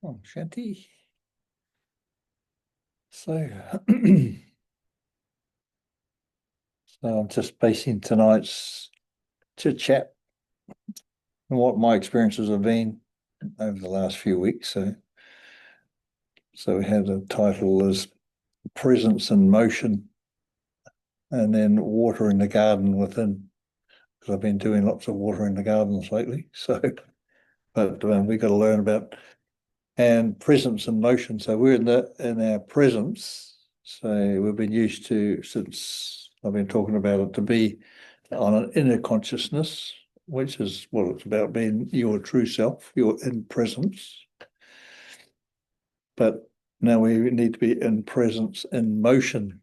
Oh, Shanti. So, so I'm just basing tonight's chit chat on what my experiences have been over the last few weeks. So we had a title as Presence in Motion, and then Water in the Garden within, because I've been doing lots of water in the gardens lately. But we got to learn about and presence and motion. So we're in our presence. So we've been used to, since I've been talking about it, to be on an inner consciousness, which is what it's about, being your true self, your in presence. But now we need to be in presence in motion.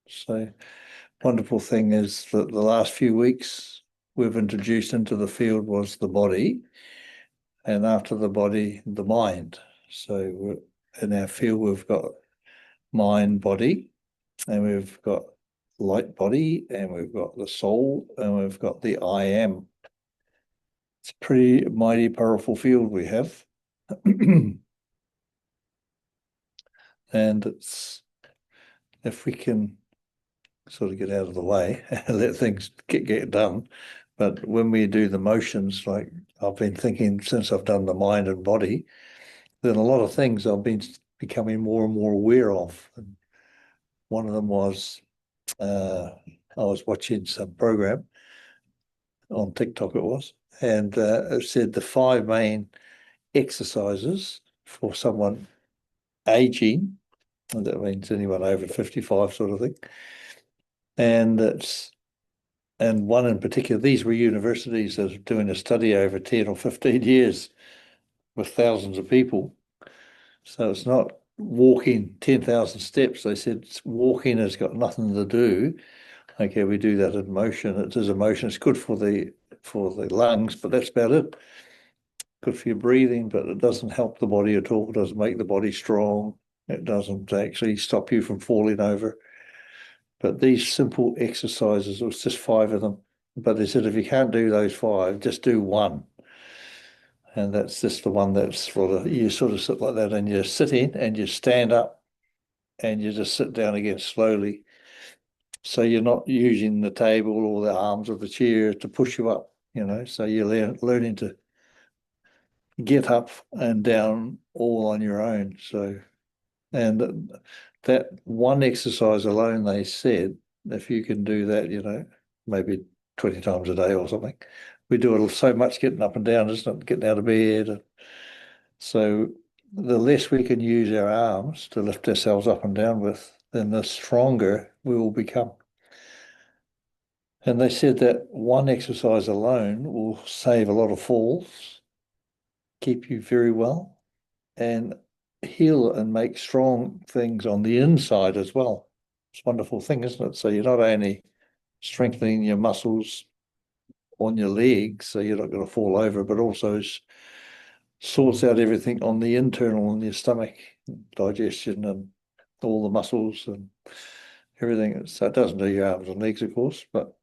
So wonderful thing is that the last few weeks we've introduced into the field was the body, and after the body, the mind. So in our field, we've got mind, body, and we've got light body, and we've got the soul, and we've got the I am. It's a pretty mighty powerful field we have. And it's, if we can sort of get out of the way and let things get done. But when we do the motions, like I've been thinking since I've done the mind and body, then a lot of things I've been becoming more and more aware of. And one of them was I was watching some program on TikTok, it was, and it said the five main exercises for someone aging, and that means anyone over 55 sort of thing. And one in particular, these were universities that were doing a study over 10 or 15 years with thousands of people. So it's not walking 10,000 steps. They said walking has got nothing to do. Okay, we do that in motion. It is a motion. It's good for the lungs, but that's about it. Good for your breathing, but it doesn't help the body at all. It doesn't make the body strong. It doesn't actually stop you from falling over. But these simple exercises, it was just five of them. But they said if you can't do those five, just do one. And that's just the one that's for the, you sort of sit like that and you sit in and you stand up and you just sit down again slowly. So you're not using the table or the arms of the chair to push you up, so you're learning to get up and down all on your own. So, and that one exercise alone, they said, if you can do that, maybe 20 times a day or something, we do it so much getting up and down, isn't it? Getting out of bed. So the less we can use our arms to lift ourselves up and down with, then the stronger we will become. And they said that one exercise alone will save a lot of falls, keep you very well, and heal and make strong things on the inside as well. It's a wonderful thing, isn't it? So you're not only strengthening your muscles on your legs, so you're not going to fall over, but also sorts out everything on the internal in your stomach, digestion and all the muscles and everything. So it doesn't do your arms and legs, of course, but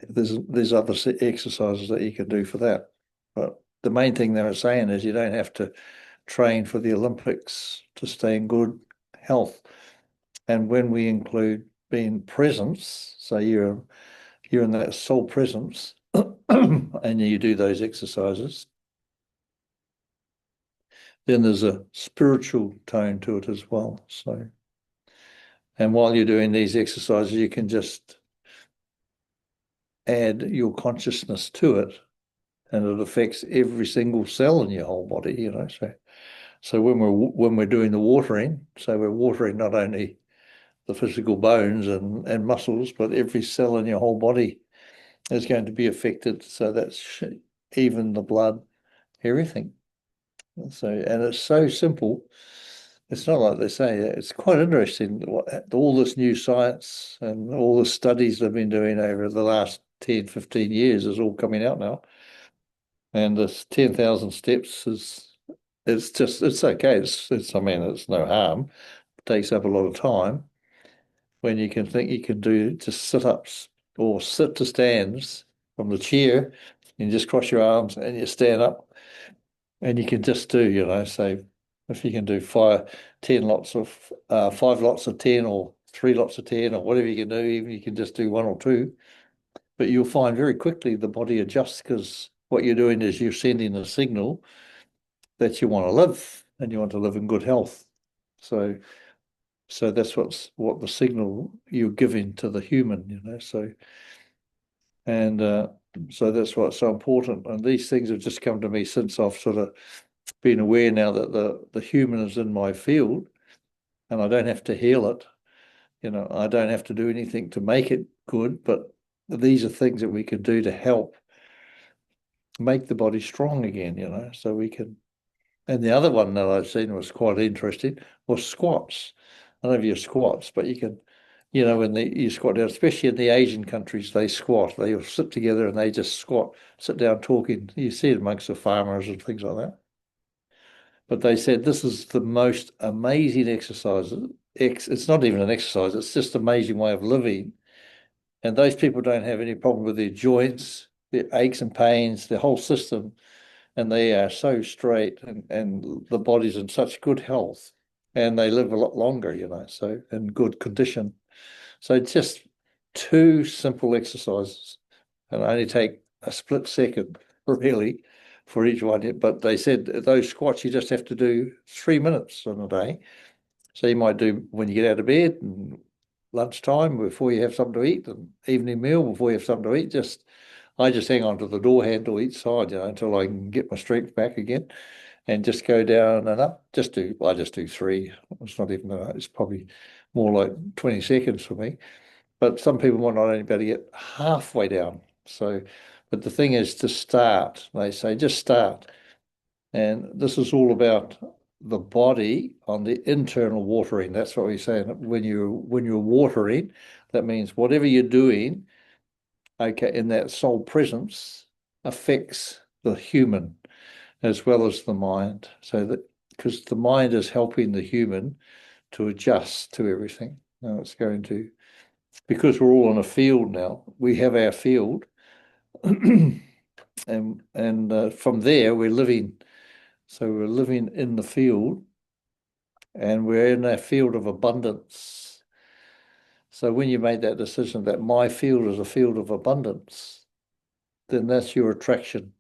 there's other exercises that you can do for that. But the main thing they were saying is you don't have to train for the Olympics to stay in good health. And when we include being presence, so you're in that soul presence and you do those exercises, then there's a spiritual tone to it as well. So, and while you're doing these exercises, you can just add your consciousness to it, and it affects every single cell in your whole body. So when we're doing the watering, so we're watering not only the physical bones and muscles, but every cell in your whole body is going to be affected. So that's even the blood, everything. So, and it's so simple. It's not like they say. It's quite interesting all this new science and all the studies they've been doing over the last 10, 15 years is all coming out now. And this 10,000 steps it's okay. I mean, it's no harm. It takes up a lot of time when you can think you can do just sit-ups or sit to stands from the chair and just cross your arms and you stand up and you can just do, say If you can do 5 lots of 10 or 3 lots of 10 or whatever you can do, even you can just do one or two, but you'll find very quickly the body adjusts because what you're doing is you're sending a signal that you want to live and you want to live in good health. So that's what the signal you're giving to the human. And so that's what's so important. And these things have just come to me since I've sort of been aware now that the human is in my field and I don't have to heal it. I don't have to do anything to make it good, but these are things that we can do to help make the body strong again, so we can. And the other one that I've seen was quite interesting was squats. I don't know if you squats, but you can, when you squat down, especially in the Asian countries, they squat. They all sit together and they just squat, sit down talking. You see it amongst the farmers and things like that. But they said this is the most amazing exercise. It's not even an exercise, it's just an amazing way of living. And those people don't have any problem with their joints, their aches and pains, their whole system. And they are so straight and the body's in such good health and they live a lot longer, so in good condition. So just two simple exercises and only take a split second, really, for each one. But they said those squats you just have to do 3 minutes in a day. So you might do when you get out of bed and lunchtime before you have something to eat, and evening meal before you have something to eat. I just hang on to the door handle each side, until I can get my strength back again, and just go down and up. I just do three. It's not even. It's probably more like 20 seconds for me. But some people might not only be able to get halfway down. So, but the thing is to start. They say just start, and this is all about the body on the internal watering. That's what we say. When you're watering, that means whatever you're doing, okay, in that soul presence affects the human as well as the mind. So that because the mind is helping the human to adjust to everything. Now it's going to, because we're all in a field now, we have our field, and from there we're living. So we're living in the field and we're in a field of abundance. So when you made that decision that my field is a field of abundance, then that's your attraction.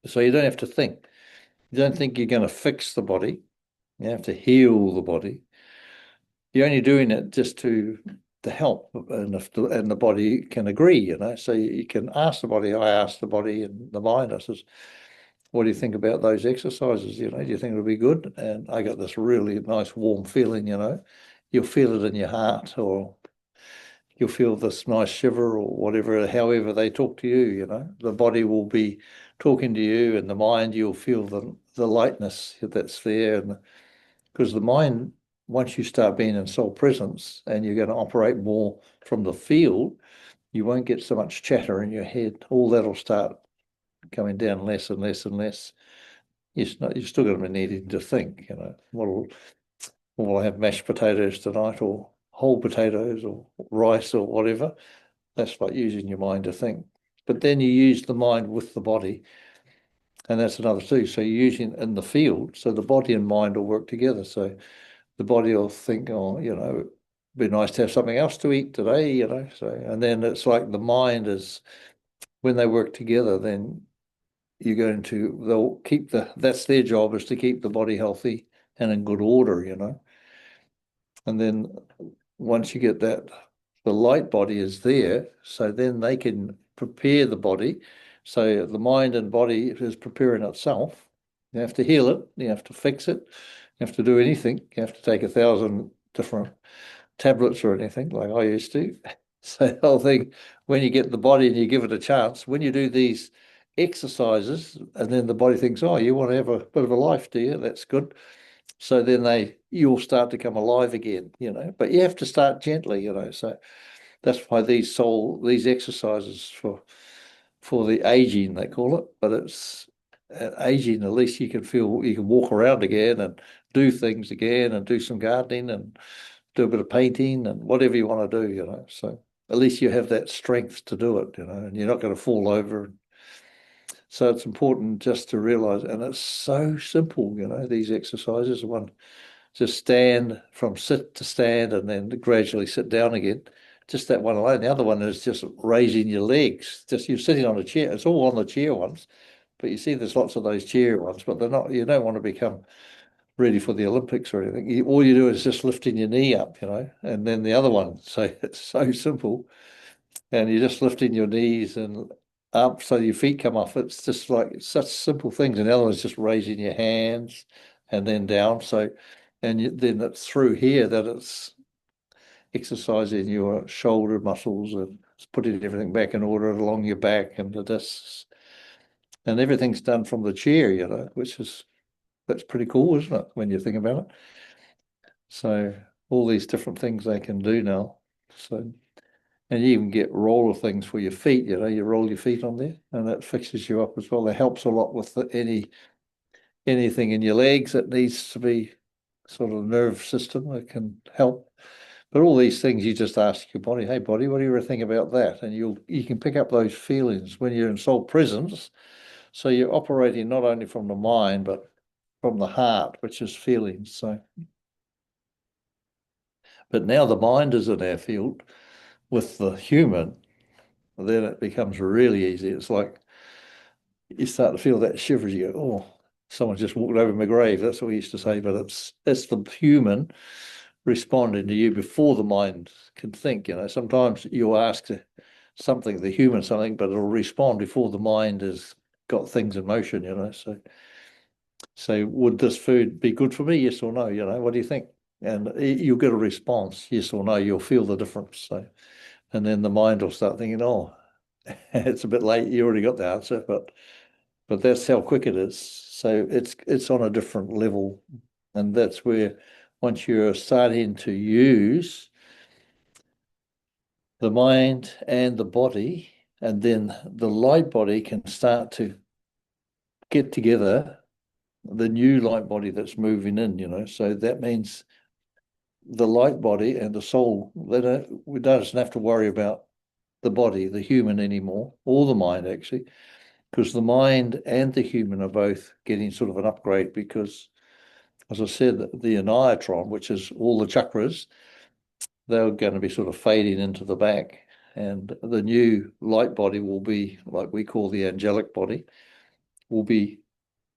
So you don't have to think. You don't think you're going to fix the body. You have to heal the body. You're only doing it just to help, and and the body can agree. So you can ask the body. I ask the body and the mind. I says, "What do you think about those exercises? Do you think it'll be good?" And I got this really nice warm feeling. You'll feel it in your heart, or you'll feel this nice shiver, or whatever. However they talk to you, the body will be talking to you, and the mind you'll feel the lightness that's there, and because the mind, once you start being in soul presence and you're going to operate more from the field, you won't get so much chatter in your head. All that'll start coming down less and less and less. You're still going to be needing to think, will I have mashed potatoes tonight, or whole potatoes, or rice, or whatever? That's like using your mind to think. But then you use the mind with the body, and that's another too. So you're using in the field, so the body and mind will work together. So the body will think, oh, it'd be nice to have something else to eat today. So, and then it's like the mind is, when they work together, then they'll keep that's their job, is to keep the body healthy and in good order. And then once you get that, the light body is there, so then they can prepare the body. So the mind and body is preparing itself. You have to heal it, you have to fix it, you have to do anything. You have to take 1,000 different tablets or anything like I used to. So the whole thing, when you get the body and you give it a chance, when you do these exercises, and then the body thinks, oh, you want to have a bit of a life, do you? That's good. So then you'll start to come alive again. But you have to start gently. So that's why these exercises for the aging, they call it, but it's aging, at least you can walk around again and do things again and do some gardening and do a bit of painting and whatever you want to do. So at least you have that strength to do it, and you're not going to fall over. So it's important just to realize, and it's so simple, these exercises. One, just stand from sit to stand and then gradually sit down again. Just that one alone. The other one is just raising your legs. Just you're sitting on a chair. It's all on the chair ones, but you see there's lots of those chair ones, but they're not, you don't want to become ready for the Olympics or anything. All you do is just lifting your knee up, and then the other one. So it's so simple. And you're just lifting your knees and up so your feet come off. It's just like such simple things. And the other one's just raising your hands and then down. So, and then it's through here that it's exercising your shoulder muscles and it's putting everything back in order along your back and the discs. And everything's done from the chair, which is that's pretty cool, isn't it, when you think about it? So all these different things they can do now. So and you even get roller things for your feet, you roll your feet on there and that fixes you up as well. That helps a lot with anything in your legs that needs to be sort of nerve system that can help. But all these things you just ask your body, hey body, what do you think about that? And you can pick up those feelings when you're in soul presence. So you're operating not only from the mind, but from the heart, which is feelings. So but now the mind is in our field with the human, then it becomes really easy. It's like you start to feel that shivers. You go, oh, someone just walked over my grave. That's what we used to say. But it's the human responding to you before the mind can think. Sometimes you ask something, the human something, but it'll respond before the mind has got things in motion. So would this food be good for me? Yes or no? What do you think? And you'll get a response, yes or no. You'll feel the difference. So, and then the mind will start thinking, oh, it's a bit late. You already got the answer, but that's how quick it is. So it's on a different level, and that's where once you're starting to use the mind and the body, and then the light body can start to get together, the new light body that's moving in. So that means the light body and the soul, we don't have to worry about the body, the human anymore, or the mind actually, because the mind and the human are both getting sort of an upgrade because, as I said, the aniatron, which is all the chakras, they're going to be sort of fading into the back. And the new light body will be, like we call the angelic body, will be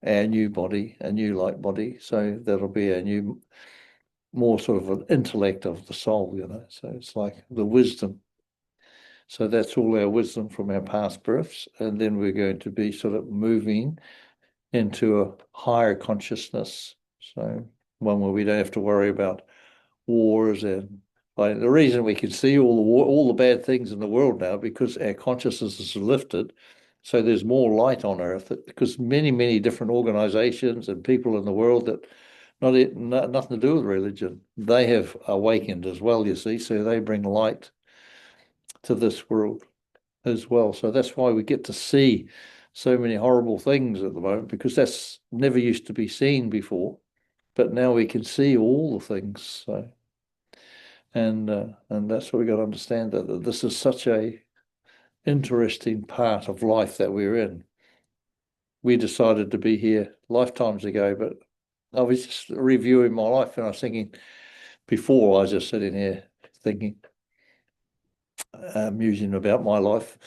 our new body, a new light body. So that'll be a new, more sort of an intellect of the soul. So it's like the wisdom. So that's all our wisdom from our past births. And then we're going to be sort of moving into a higher consciousness. So one where we don't have to worry about wars and like the reason we can see all the bad things in the world now because our consciousness is lifted. So there's more light on earth because many different organizations and people in the world that nothing to do with religion, they have awakened as well, you see. So they bring light to this world as well. So that's why we get to see so many horrible things at the moment because that's never used to be seen before, but now we can see all the things. So, and that's what we got to understand that this is such a interesting part of life that we're in. We decided to be here lifetimes ago, but I was just reviewing my life and I was thinking before I was just sitting here thinking, musing about my life,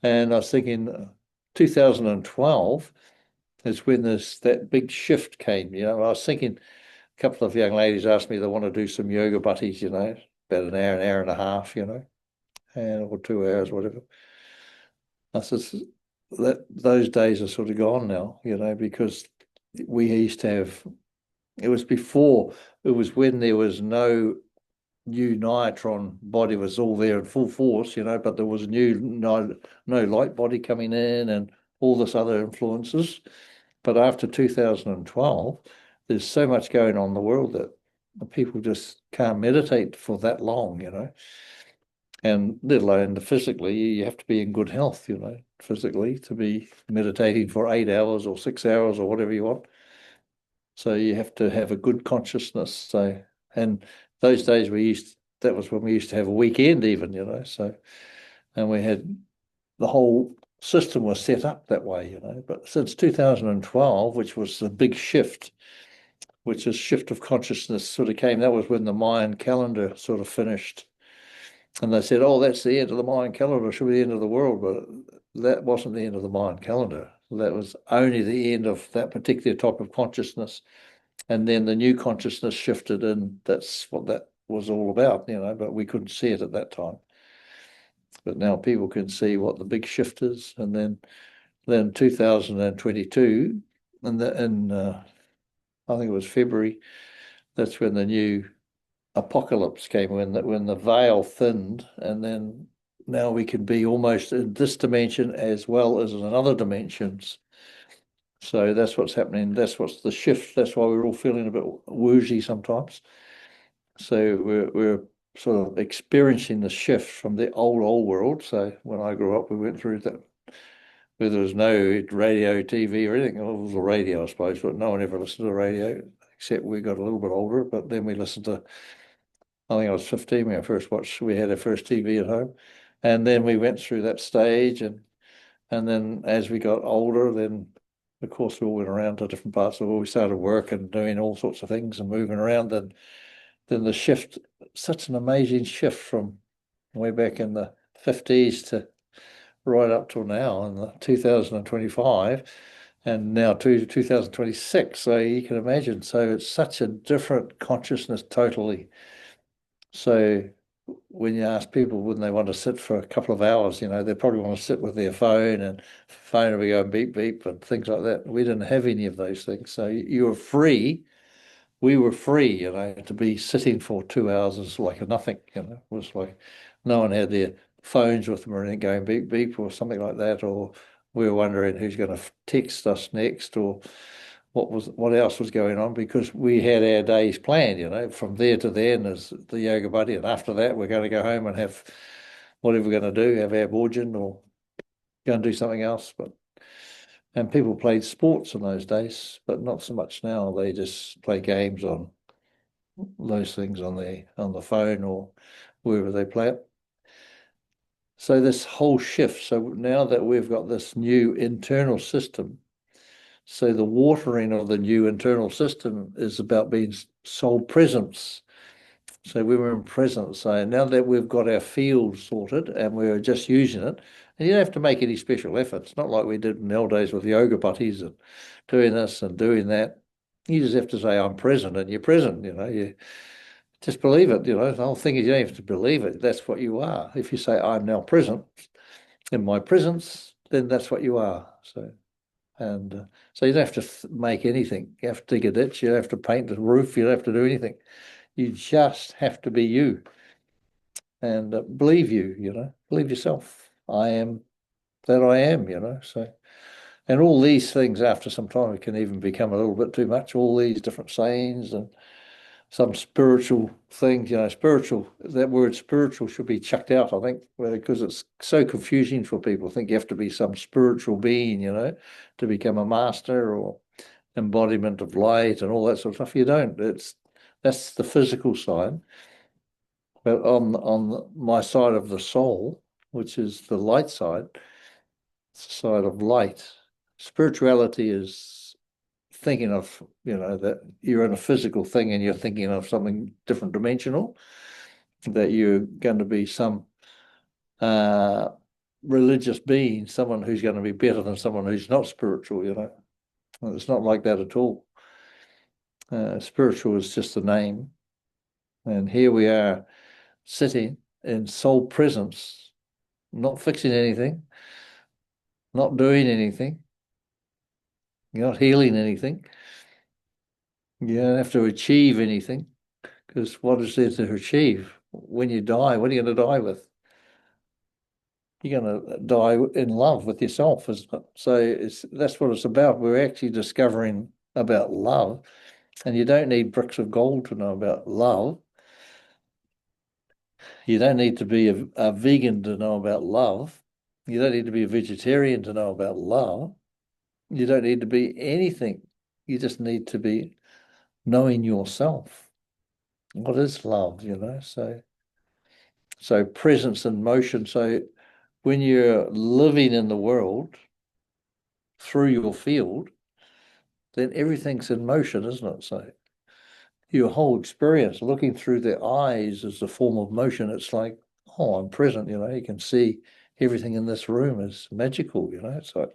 and I was thinking 2012 is when that big shift came. I was thinking a couple of young ladies asked me they want to do some yoga buddies, about an hour and a half, and or 2 hours, whatever. I said that those days are sort of gone now, because we used to have. It was before. It was when there was no new nitron body was all there in full force, but there was no light body coming in and all this other influences. But after 2012, there's so much going on in the world that people just can't meditate for that long, and let alone physically, you have to be in good health, physically to be meditating for 8 hours or 6 hours or whatever you want. So you have to have a good consciousness. So, and those days that was when we used to have a weekend even, so, and we had the whole system was set up that way, you know. But since 2012, which was the big shift, which is shift of consciousness sort of came, that was when the Mayan calendar sort of finished. And they said, oh, that's the end of the Mayan calendar, it should be the end of the world. But that wasn't the end of the Mayan calendar. That was only the end of that particular type of consciousness. And then the new consciousness shifted, and that's what that was all about, you know, but we couldn't see it at that time. But now people can see what the big shift is. And then 2022, and I think it was February, that's when the new apocalypse came, when the veil thinned, and then now we can be almost in this dimension as well as in other dimensions. So that's what's happening. That's what's the shift. That's why we're all feeling a bit woozy sometimes. So we're sort of experiencing the shift from the old world. So when I grew up, we went through that where there was no radio, TV, or anything. Well, it was a radio, I suppose, but no one ever listened to the radio except we got a little bit older. But then we listened to, I think I was 15 when I first watched, we had our first TV at home. And then we went through that stage. And then as we got older, then of course we all went around to different parts of the world. We started work and doing all sorts of things and moving around. And then the shift, such an amazing shift from way back in the 50s to right up till now in the 2025 and now to 2026. So you can imagine. So it's such a different consciousness totally. So when you ask people, wouldn't they want to sit for a couple of hours, you know, they probably want to sit with their phone and phone will be going beep, beep and things like that. We didn't have any of those things. So you were free. We were free, you know, to be sitting for 2 hours is like a nothing, you know, it was like no one had their phones with them or anything going beep, beep or something like that. Or we were wondering who's going to text us next or what else was going on, because we had our days planned, you know, from there to then as the yoga buddy, and after that we're going to go home and have whatever we're going to do, have our bhajan or go and do something else. But and people played sports in those days, but not so much now. They just play games on those things on the phone or wherever they play it. So this whole shift. So now that we've got this new internal system, so the watering of the new internal system is about being soul presence. So we were in presence. So now that we've got our field sorted and we're just using it, and you don't have to make any special efforts. Not like we did in the old days with yoga buddies and doing this and doing that. You just have to say, I'm present, and you're present, you know, you just believe it, you know. The whole thing is you don't have to believe it. That's what you are. If you say, I'm now present in my presence, then that's what you are. So you don't have to make anything. You have to dig a ditch. You don't have to paint the roof. You don't have to do anything. You just have to be you and believe you, you know, believe yourself. I am that I am, you know. So, and all these things after some time, it can even become a little bit too much, all these different sayings and some spiritual things, you know, spiritual, that word spiritual should be chucked out, I think, because it's so confusing for people. I think you have to be some spiritual being, you know, to become a master or embodiment of light and all that sort of stuff. You don't. That's the physical side. But on my side of the soul, which is the light side, it's the side of light. Spirituality is thinking of, you know, that you're in a physical thing and you're thinking of something different dimensional, that you're going to be some uh, religious being, someone who's going to be better than someone who's not spiritual, you know. It's not like that at all. Spiritual is just a name. And here we are sitting in soul presence, not fixing anything, not doing anything, you're not healing anything. You don't have to achieve anything, because what is there to achieve? When you die, what are you going to die with? You're going to die in love with yourself, isn't it? So that's what it's about. We're actually discovering about love, and you don't need bricks of gold to know about love. You don't need to be a vegan to know about love. You don't need to be a vegetarian to know about love. You don't need to be anything. You just need to be knowing yourself. What is love, you know? So presence and motion. So when you're living in the world through your field, then everything's in motion, isn't it? So your whole experience, looking through their eyes is a form of motion. It's like, oh, I'm present, you can see everything in this room is magical. It's like,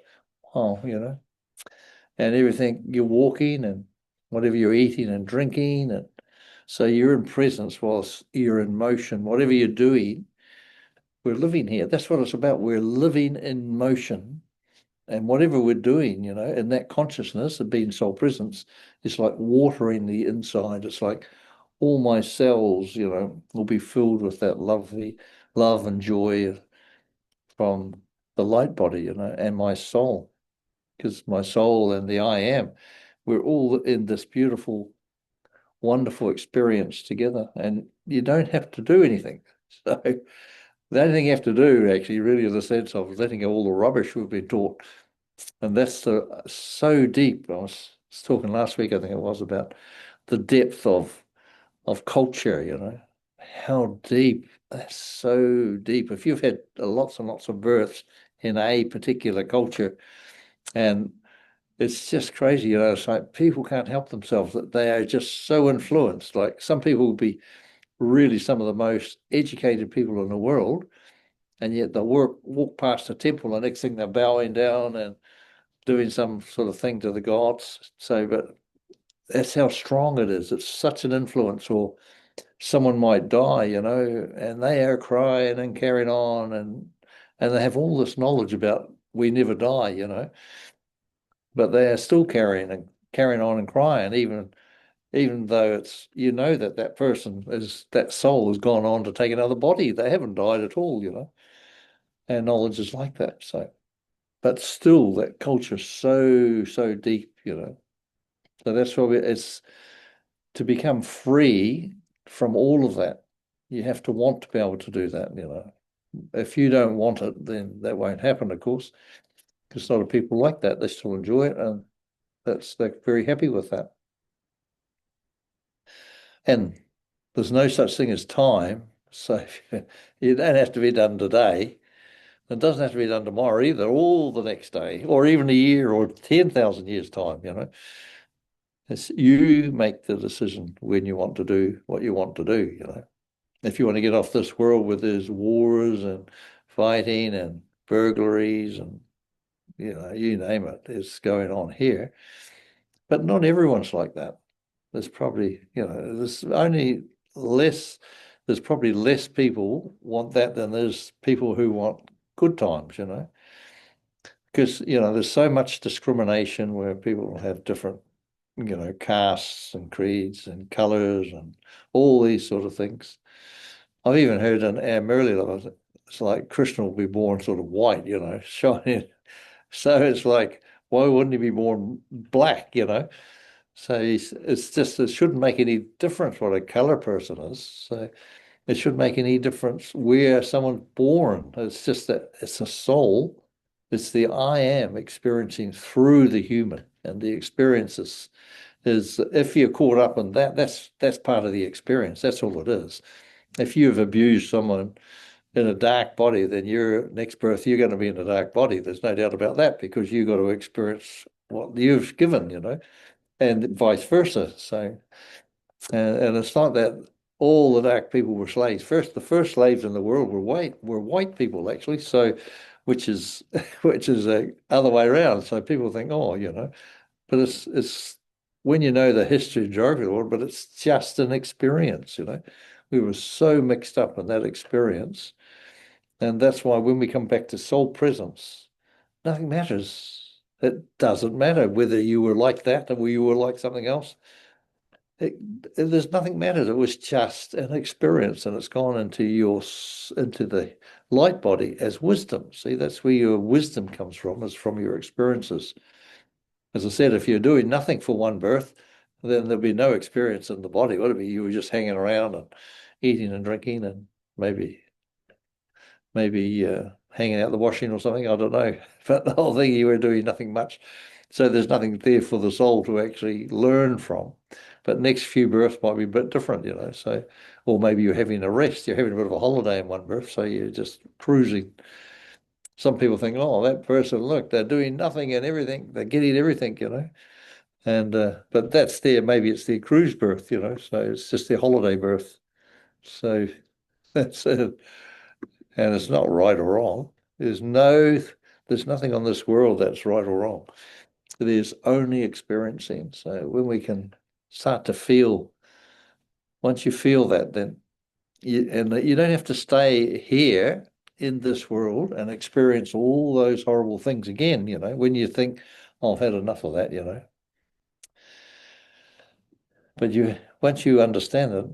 wow. And everything you're walking and whatever you're eating and drinking. And so you're in presence whilst you're in motion. Whatever you're doing, we're living here. That's what it's about. We're living in motion. And whatever we're doing, in that consciousness of being soul presence, it's like watering the inside. It's like all my cells, will be filled with that lovely love and joy from the light body, and my soul, because my soul and the I am, we're all in this beautiful, wonderful experience together, and you don't have to do anything. So the only thing you have to do, actually, really, is a sense of letting go all the rubbish we've been taught, and that's so deep. I was talking last week, I think it was, about the depth of culture. How deep. That's so deep. If you've had lots and lots of births in a particular culture, and it's just crazy, it's like people can't help themselves, that they are just so influenced. Like some people will be really some of the most educated people in the world, and yet they'll walk past a temple, and next thing they're bowing down and doing some sort of thing to the gods. So, but that's how strong it is. It's such an influence. Or someone might die, and they are crying and carrying on, and they have all this knowledge about we never die, but they are still carrying on and crying, even though it's that that person is that soul has gone on to take another body. They haven't died at all. And knowledge is like that. So, but still, that culture is so deep. So that's why it's to become free from all of that. You have to want to be able to do that. If you don't want it, then that won't happen, of course, because a lot of people like that. They still enjoy it, and they're very happy with that. And there's no such thing as time. So you don't have to be done today. It doesn't have to be done tomorrow either, or the next day, or even a year or 10,000 years' time. It's you make the decision when you want to do what you want to do. If you want to get off this world where there's wars and fighting and burglaries and, you name it, is going on here. But not everyone's like that. There's probably, less, there's probably less people want that than there's people who want good times. Because, there's so much discrimination where people have different, castes and creeds and colors and all these sort of things. I've even heard in Amarillo, it's like Krishna will be born sort of white, shining. So it's like, why wouldn't he be born black? So it's just, it shouldn't make any difference what a color person is. So it shouldn't make any difference where someone's born. It's just that it's a soul. It's the I am experiencing through the human, and the experiences is if you're caught up in that, that's part of the experience. That's all it is. If you've abused someone in a dark body, then your next birth you're going to be in a dark body. There's no doubt about that, because you've got to experience what you've given, and vice versa. So, and it's not that all the dark people were slaves. The first slaves in the world were white people actually. So, which is which is a other way around. So people think, oh, but it's when you know the history and geography of the world, but it's just an experience. We were so mixed up in that experience. And that's why when we come back to soul presence, nothing matters. It doesn't matter whether you were like that or you were like something else. There's nothing matters. It was just an experience, and it's gone into the light body as wisdom. See, that's where your wisdom comes from, is from your experiences. As I said, if you're doing nothing for one birth, then there'll be no experience in the body, would it be? You were just hanging around and eating and drinking and maybe hanging out the washing or something. I don't know. But the whole thing, you were doing nothing much. So there's nothing there for the soul to actually learn from. But next few births might be a bit different. So, or maybe you're having a rest, you're having a bit of a holiday in one birth, so you're just cruising. some people think, oh, that person, look, they're doing nothing and everything, they're getting everything, and but that's maybe it's their cruise berth, so it's just their holiday berth. So that's it. And it's not right or wrong. There's no, there's nothing on this world that's right or wrong. There's only experiencing. So when we can start to feel, once you feel that, then you don't have to stay here in this world and experience all those horrible things again, when you think, oh, I've had enough of that. But once you understand it,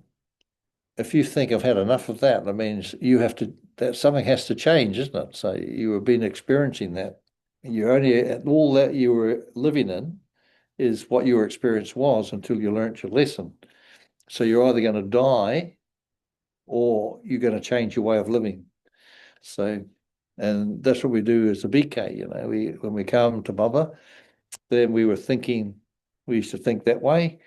if you think I've had enough of that, that means that something has to change, isn't it? So you have been experiencing that. You only, all that you were living in is what your experience was until you learnt your lesson. So you're either going to die or you're going to change your way of living. So, and that's what we do as a BK, when we come to Baba, then we used to think that way.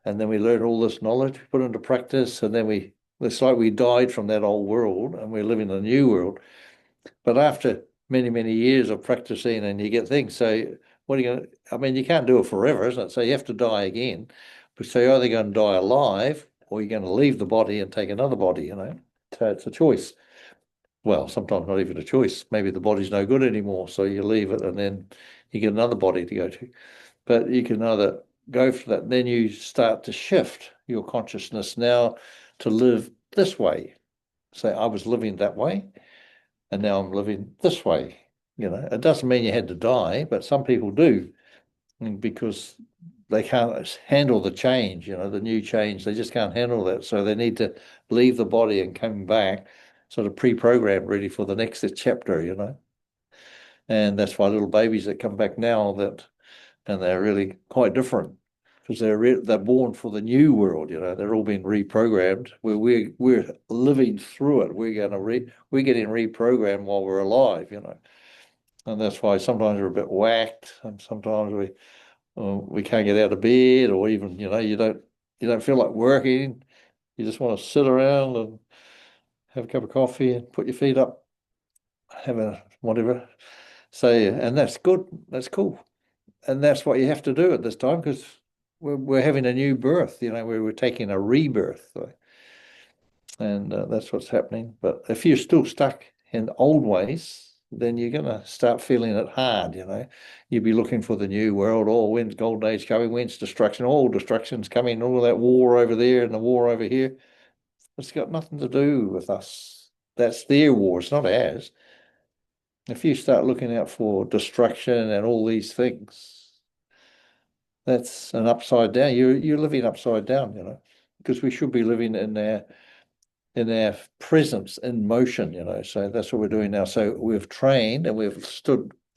And then we learn all this knowledge, put into practice, and then it's like we died from that old world and we're living in a new world. But after many, many years of practicing and you get things, so what are you going to, I mean, you can't do it forever, isn't it? So you have to die again. But so you're either going to die alive or you're going to leave the body and take another body. So it's a choice. Well, sometimes not even a choice. Maybe the body's no good anymore. So you leave it and then you get another body to go to. But you can either go for that, then you start to shift your consciousness now to live this way. Say, I was living that way, and now I'm living this way. It doesn't mean you had to die, but some people do because they can't handle the change, the new change. They just can't handle that. So they need to leave the body and come back sort of pre-programmed ready for the next chapter. And that's why little babies that come back now and they're really quite different because they're born for the new world. They're all being reprogrammed. We're living through it. We're getting reprogrammed while we're alive. And that's why sometimes we're a bit whacked, and sometimes we can't get out of bed, or even you don't feel like working. You just want to sit around and have a cup of coffee and put your feet up, have a whatever. So, and that's good. That's cool. And that's what you have to do at this time because we're having a new birth, we're taking a rebirth, and that's what's happening. But if you're still stuck in old ways, then you're going to start feeling it hard. You'll be looking for the new world. Oh, when's golden age coming? When's destruction? All destruction's coming. All that war over there and the war over here. It's got nothing to do with us. That's their war. It's not ours. If you start looking out for destruction and all these things, that's an upside down. You're living upside down, because we should be living in our presence, in motion, So that's what we're doing now. So we've trained and we've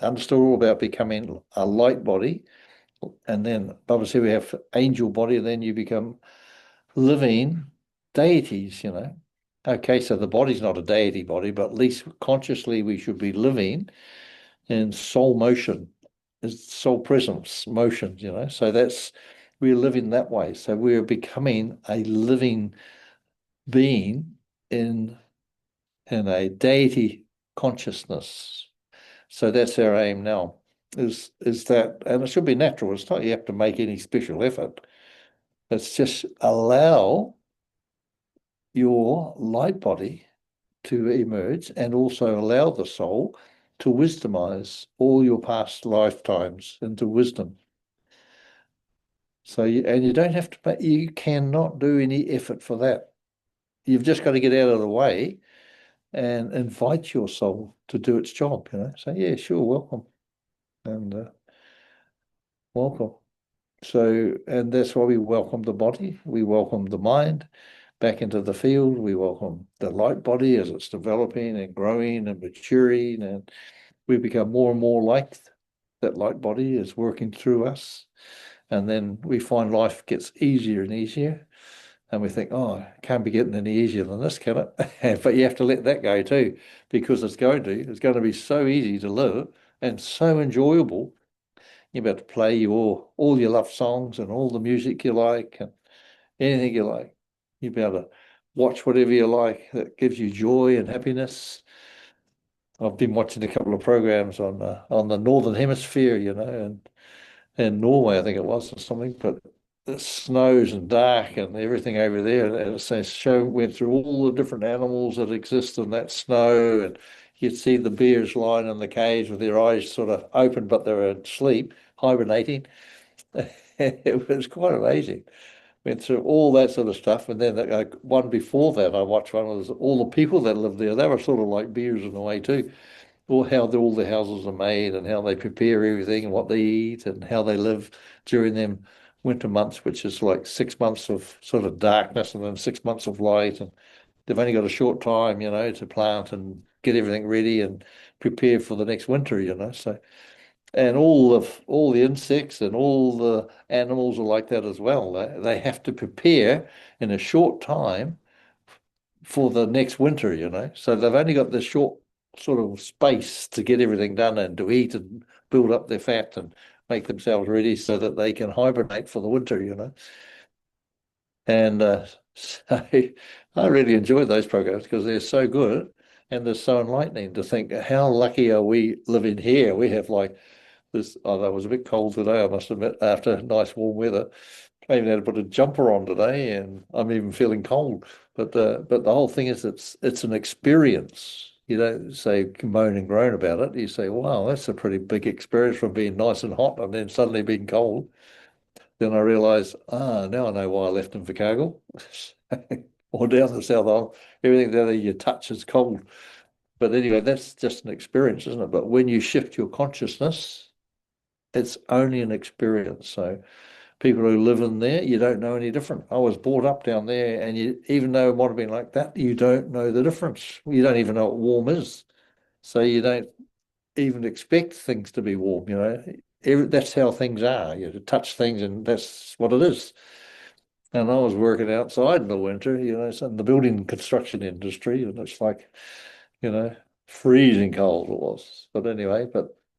understood all about becoming a light body, and then obviously we have angel body, and then you become living deities. Okay, so the body's not a deity body, but at least consciously we should be living in soul motion, soul presence motions. So we're living that way. So we're becoming a living being in a deity consciousness. So that's our aim now. Is that, and it should be natural. It's not you have to make any special effort. It's just allow your light body to emerge and also allow the soul to wisdomize all your past lifetimes into wisdom. So you don't have to, you cannot do any effort for that. You've just got to get out of the way and invite your soul to do its job. Say, yeah, sure, welcome, and welcome. So, and that's why we welcome the body, we welcome the mind back into the field, we welcome the light body as it's developing and growing and maturing, and we become more and more like that light body is working through us. And then we find life gets easier and easier. And we think, oh, it can't be getting any easier than this, can it? But you have to let that go too, because it's going to be so easy to live and so enjoyable. You're about to play all your love songs and all the music you like and anything you like. You're about to watch whatever you like that gives you joy and happiness. I've been watching a couple of programs on the Northern Hemisphere, and in Norway, I think it was, or something. But it snows and dark and everything over there. And they show went through all the different animals that exist in that snow, and you'd see the bears lying in the cage with their eyes sort of open, but they're asleep, hibernating. It was quite amazing. Went through all that sort of stuff, and then one before that, I watched one was all the people that lived there. They were sort of like bears in a way too, or how all the houses are made and how they prepare everything and what they eat and how they live during them winter months, which is like 6 months of sort of darkness and then 6 months of light. And they've only got a short time, to plant and get everything ready and prepare for the next winter, So, and all the insects and all the animals are like that as well. They have to prepare in a short time for the next winter, So they've only got this short sort of space to get everything done and to eat and build up their fat and make themselves ready so that they can hibernate for the winter. And so I really enjoy those programs because they're so good and they're so enlightening to think how lucky are we living here. We have like this, although it was a bit cold today, I must admit, after nice warm weather. I even had to put a jumper on today, and I'm even feeling cold. But the whole thing is it's an experience. You don't say moan and groan about it. You say, "Wow, that's a pretty big experience from being nice and hot and then suddenly being cold." Then I realise, now I know why I left Invercargill or down the South Island. Everything that you touch is cold. But anyway, that's just an experience, isn't it? But when you shift your consciousness, it's only an experience. So people who live in there, you don't know any different. I was brought up down there, and even though it might have been like that, you don't know the difference. You don't even know what warm is. So you don't even expect things to be warm. That's how things are. You touch things, and that's what it is. And I was working outside in the winter, so in the building construction industry, and it's like, you know, freezing cold it was. But anyway,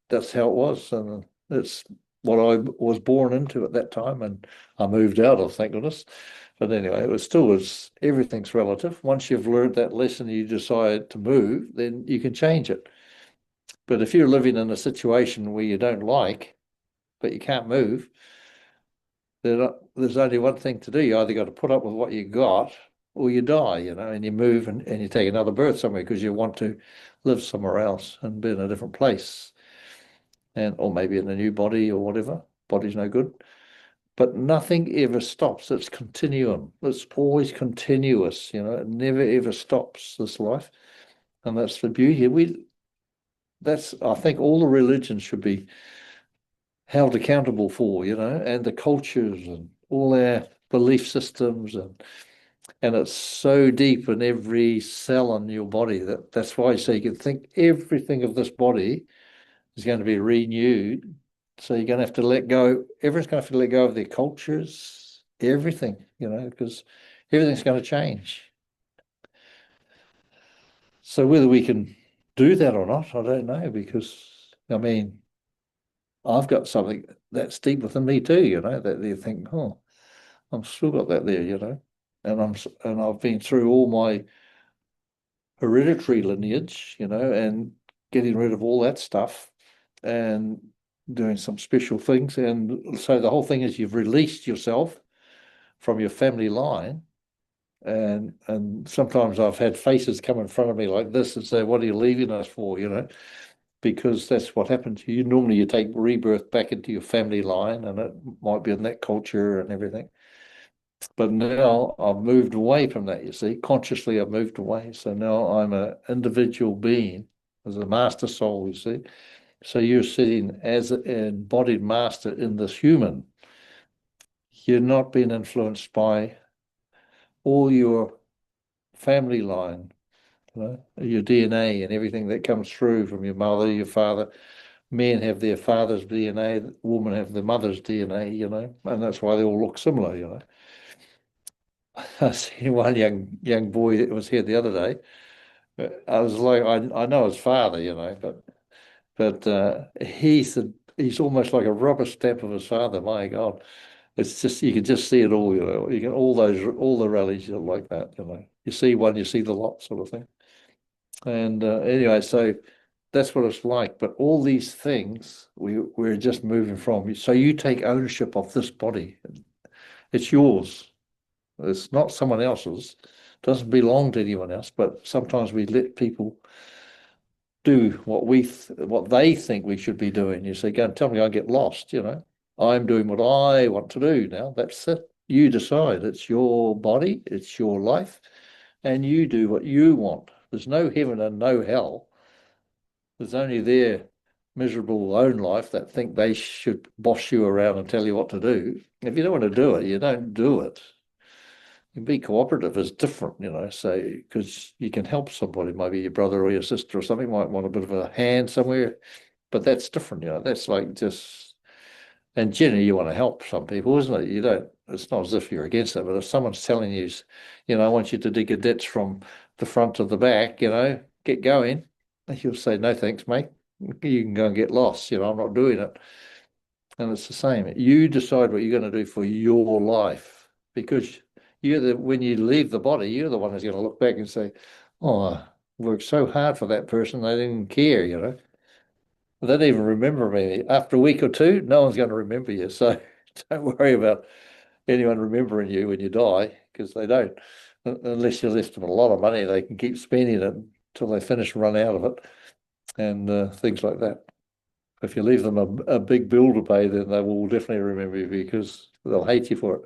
that's how it was, and it's what I was born into at that time, and I moved out of, thank goodness. But anyway, it was everything's relative. Once you've learned that lesson, you decide to move, then you can change it. But if you're living in a situation where you don't like, but you can't move, there's only one thing to do. You either got to put up with what you got or you die, and you move and you take another birth somewhere because you want to live somewhere else and be in a different place. Or maybe in a new body or whatever. Body's no good. But nothing ever stops. It's continuum. It's always continuous, it never ever stops, this life. And that's the beauty. I think all the religions should be held accountable for, and the cultures and all our belief systems and it's so deep in every cell in your body that's why so you can think everything of this body is going to be renewed. So you're going to have to let go. Everyone's going to have to let go of their cultures, everything, because everything's going to change. So whether we can do that or not, I don't know, because I mean, I've got something that's deep within me too, that you think, oh, I've still got that there, and I've been through all my hereditary lineage, and getting rid of all that stuff and doing some special things. And so the whole thing is you've released yourself from your family line. And sometimes I've had faces come in front of me like this and say, "What are you leaving us for?" Because that's what happens to you. Normally you take rebirth back into your family line and it might be in that culture and everything. But now I've moved away from that, you see. Consciously I've moved away. So now I'm an individual being as a master soul, you see. So you're sitting as an embodied master in this human. You're not being influenced by all your family line, your DNA and everything that comes through from your mother, your father. Men have their father's DNA, women have their mother's DNA, and that's why they all look similar. I seen one young boy that was here the other day. I was like, I know his father, but he's almost like a rubber stamp of his father. My God, it's just you can just see it all. You can all the rallies are like that. You see one, you see the lot, sort of thing. And anyway, so that's what it's like. But all these things we're just moving from. So you take ownership of this body. It's yours. It's not someone else's. It doesn't belong to anyone else. But sometimes we let people do what they think we should be doing. You say, go and tell me I get lost, I'm doing what I want to do now. That's it. You decide. It's your body, it's your life, and you do what you want. There's no heaven and no hell. There's only their miserable own life that think they should boss you around and tell you what to do. If you don't want to do it, you don't do it. And be cooperative is different, so because you can help somebody, maybe your brother or your sister or something might want a bit of a hand somewhere, but that's different, that's like just, and generally you want to help some people, isn't it? You don't, it's not as if you're against it, but if someone's telling you, I want you to dig a ditch from the front to the back, get going, you'll say, no, thanks, mate. You can go and get lost, I'm not doing it. And it's the same. You decide what you're going to do for your life because when you leave the body, you're the one who's going to look back and say, oh, I worked so hard for that person. They didn't care. They didn't even remember me. After a week or two, no one's going to remember you. So don't worry about anyone remembering you when you die because they don't. Unless you left them a lot of money, they can keep spending it until they finish and run out of it and things like that. If you leave them a big bill to pay, then they will definitely remember you because they'll hate you for it.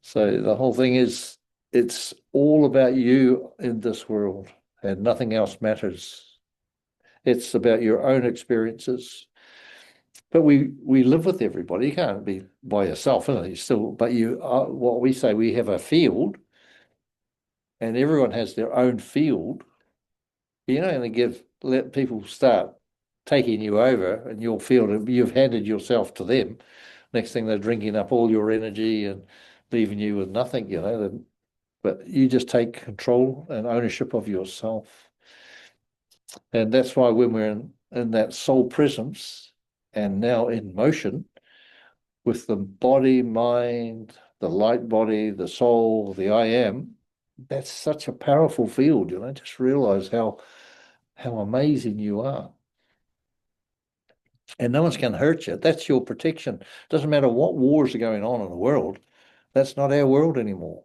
So the whole thing is, it's all about you in this world and nothing else matters. It's about your own experiences. But we live with everybody. You can't be by yourself, you still, but you are what we say, we have a field and everyone has their own field. You're not going to let people start taking you over and your field, you've handed yourself to them. Next thing they're drinking up all your energy and leaving you with nothing, but you just take control and ownership of yourself. And that's why when we're in that soul presence and now in motion with the body, mind, the light body, the soul, the I am, that's such a powerful field, just realize how amazing you are. And no one's going to hurt you. That's your protection. Doesn't matter what wars are going on in the world. That's not our world anymore.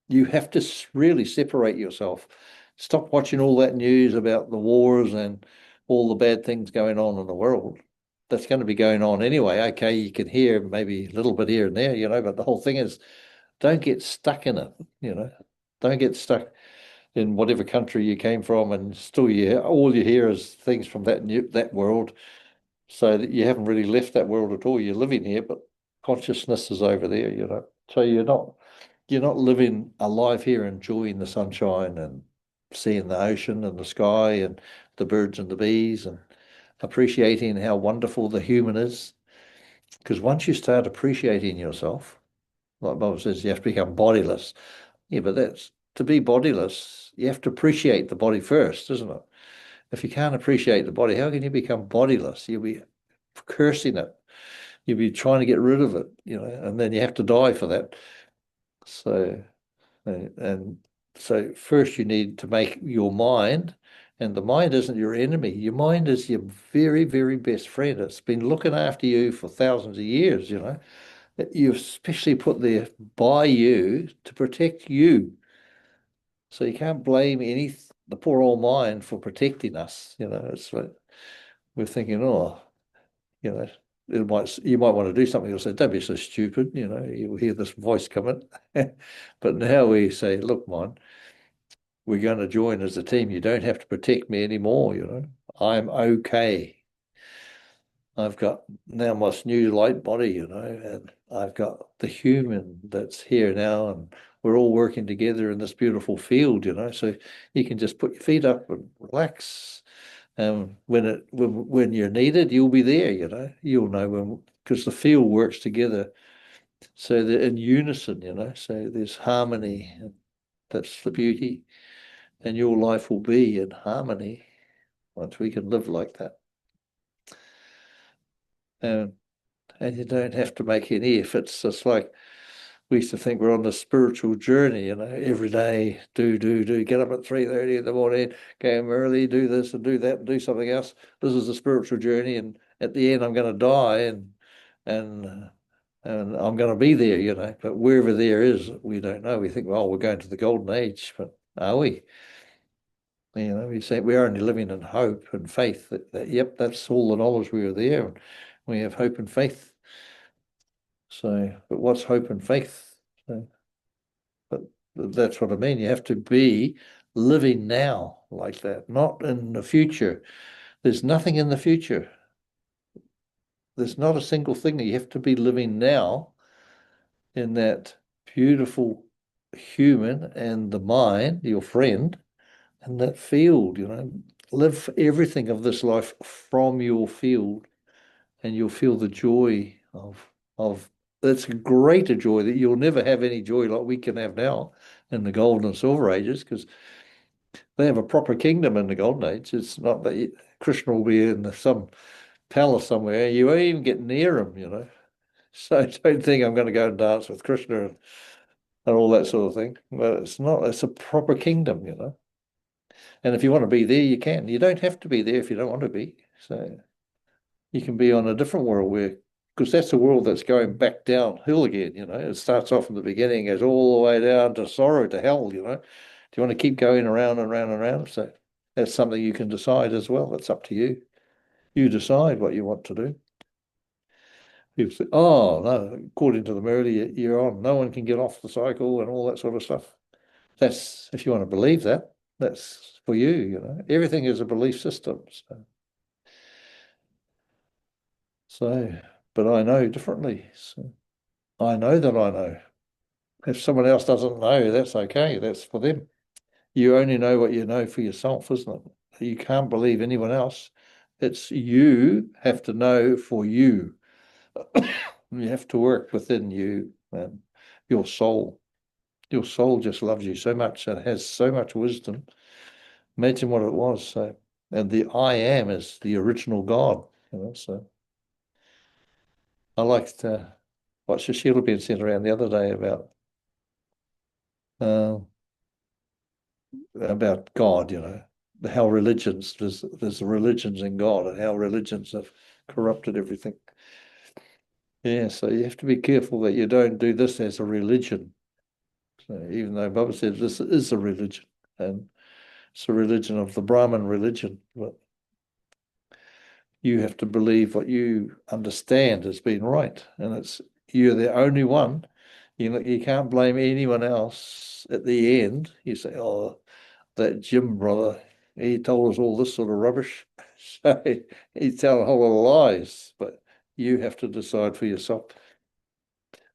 You have to really separate yourself. Stop watching all that news about the wars and all the bad things going on in the world. That's going to be going on anyway. Okay, you can hear maybe a little bit here and there, but the whole thing is don't get stuck in it. Don't get stuck in whatever country you came from and still all you hear is things from that world. So that you haven't really left that world at all. You're living here, but consciousness is over there. So you're not living alive here, enjoying the sunshine and seeing the ocean and the sky and the birds and the bees and appreciating how wonderful the human is. Because once you start appreciating yourself, like Bob says, you have to become bodiless. Yeah, but that's to be bodiless, you have to appreciate the body first, isn't it? If you can't appreciate the body, how can you become bodiless? You'll be cursing it. You'll be trying to get rid of it, and then you have to die for that. So, and so first you need to make your mind, and the mind isn't your enemy. Your mind is your very, very best friend. It's been looking after you for thousands of years, You've especially put there by you to protect you. So you can't blame the poor old mind for protecting us. It's like we're thinking, oh, you know, you might want to do something. You'll say, don't be so stupid. You'll hear this voice coming. But now we say, look, man, we're going to join as a team. You don't have to protect me anymore. I'm okay. I've got now my new light body, and I've got the human that's here now, and we're all working together in this beautiful field, So you can just put your feet up and relax. When you're needed, you'll be there, You'll know when because the field works together, so they're in unison, So there's harmony, and that's the beauty, and your life will be in harmony once we can live like that. And you don't have to make any efforts. It's like We used to think we're on the spiritual journey, every day, get up at 3:30 in the morning, go home early, do this and do that and do something else. This is the spiritual journey, and at the end I'm going to die and and I'm going to be there. But wherever there is, we don't know. We think, well, we're going to the golden age, but are we? We say we're only living in hope and faith that yep, that's all the knowledge we are there. We have hope and faith. So, but what's hope and faith? So, but that's what I mean. You have to be living now like that, not in the future. There's nothing in the future. There's not a single thing. You have to be living now in that beautiful human and the mind, your friend, and that field. Live everything of this life from your field, and you'll feel the joy of it's a greater joy that you'll never have any joy like we can have now in the golden and silver ages, because they have a proper kingdom in the golden age. It's not that Krishna will be in some palace somewhere. You won't even get near him. So don't think I'm going to go and dance with Krishna and all that sort of thing. But it's not. It's a proper kingdom. And if you want to be there, you can. You don't have to be there if you don't want to be. So you can be on a different world because that's a world that's going back downhill again. It starts off in the beginning, goes all the way down to sorrow, to hell. Do you want to keep going around and around and around? So that's something you can decide as well. It's up to you. You decide what you want to do. People say, oh, no, according to the Murder, you're on. No one can get off the cycle and all that sort of stuff. That's, if you want to believe that, that's for you. Everything is a belief system. But I know differently. So I know that I know. If someone else doesn't know, that's okay. That's for them. You only know what you know for yourself, isn't it? You can't believe anyone else. It's you have to know for you. You have to work within you and your soul. Your soul just loves you so much and has so much wisdom. Imagine what it was. So, and the I am is the original God. So I liked what Shashila been sent around the other day uh, about God. How religions there's religions in God and how religions have corrupted everything. Yeah, so you have to be careful that you don't do this as a religion. So even though Baba said this is a religion, and it's a religion of the Brahmin religion, but you have to believe what you understand has been right, and it's you're the only one. You can't blame anyone else at the end. You say, "Oh, that Jim brother, he told us all this sort of rubbish." So he's telling a whole lot of lies, but you have to decide for yourself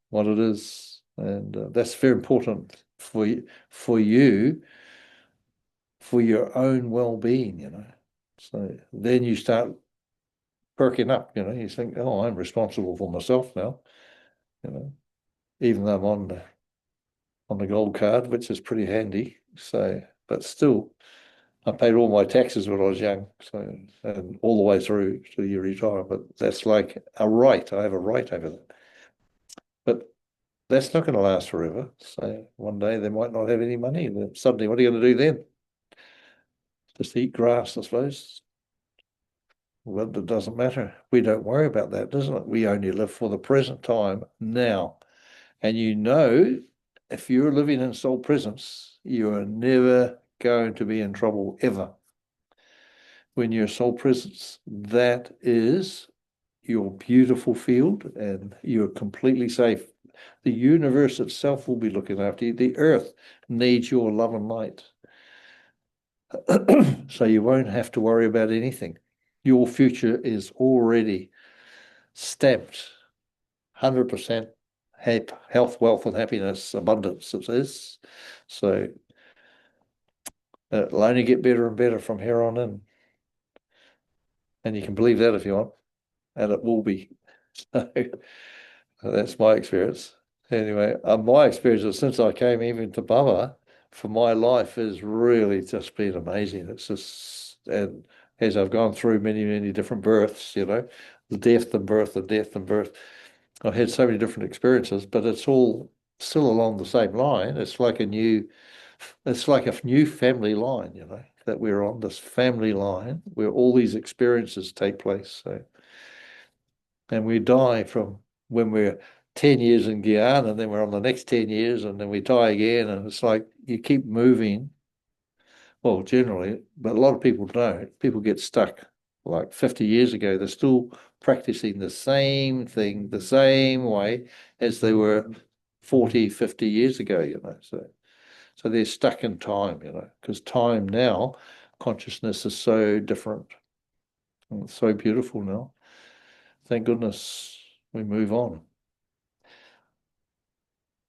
what it is, and that's very important for you for your own well-being. So then you start perking up. You think, oh, I'm responsible for myself now. You know, even though I'm on the gold card, which is pretty handy. So, but still, I paid all my taxes when I was young, so and all the way through to your retirement. That's like a right. I have a right over that. But that's not going to last forever. So one day they might not have any money. And then suddenly, what are you going to do then? Just eat grass, I suppose. Well, it doesn't matter. We don't worry about that, doesn't it? We only live for the present time now. And if you're living in soul presence, you are never going to be in trouble ever. When you're soul presence, that is your beautiful field and you're completely safe. The universe itself will be looking after you. The earth needs your love and light. So you won't have to worry about anything. Your future is already stamped 100% health, wealth, and happiness, abundance, it is. So it'll only get better and better from here on in. And you can believe that if you want, and it will be. So that's my experience. Anyway, my experience is since I came even to Baba, for my life has really just been amazing. It's just, and as I've gone through many, many different births, the death and birth, I've had so many different experiences, but it's all still along the same line. It's like a new family line, that we're on this family line where all these experiences take place. So, and we die from when we're 10 years in Guyana, and then we're on the next 10 years, and then we die again. And it's like you keep moving. Well, generally, but a lot of people don't. People get stuck. Like 50 years ago, they're still practicing the same thing the same way as they were 40, 50 years ago, So they're stuck in time, because time now, consciousness is so different. And it's so beautiful now. Thank goodness we move on.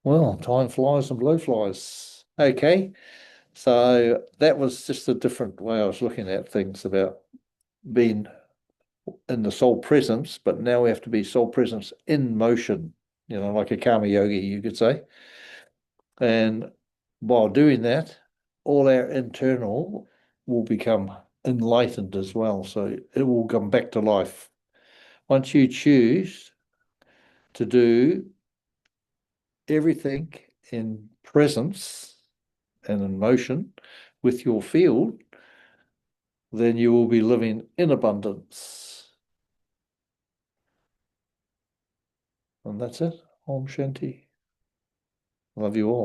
Well, time flies and blow flies. Okay. So that was just a different way I was looking at things about being in the soul presence, but now we have to be soul presence in motion, like a karma yogi, you could say. And while doing that, all our internal will become enlightened as well. So it will come back to life. Once you choose to do everything in presence and in motion with your field, then you will be living in abundance. And that's it. Om Shanti. Love you all.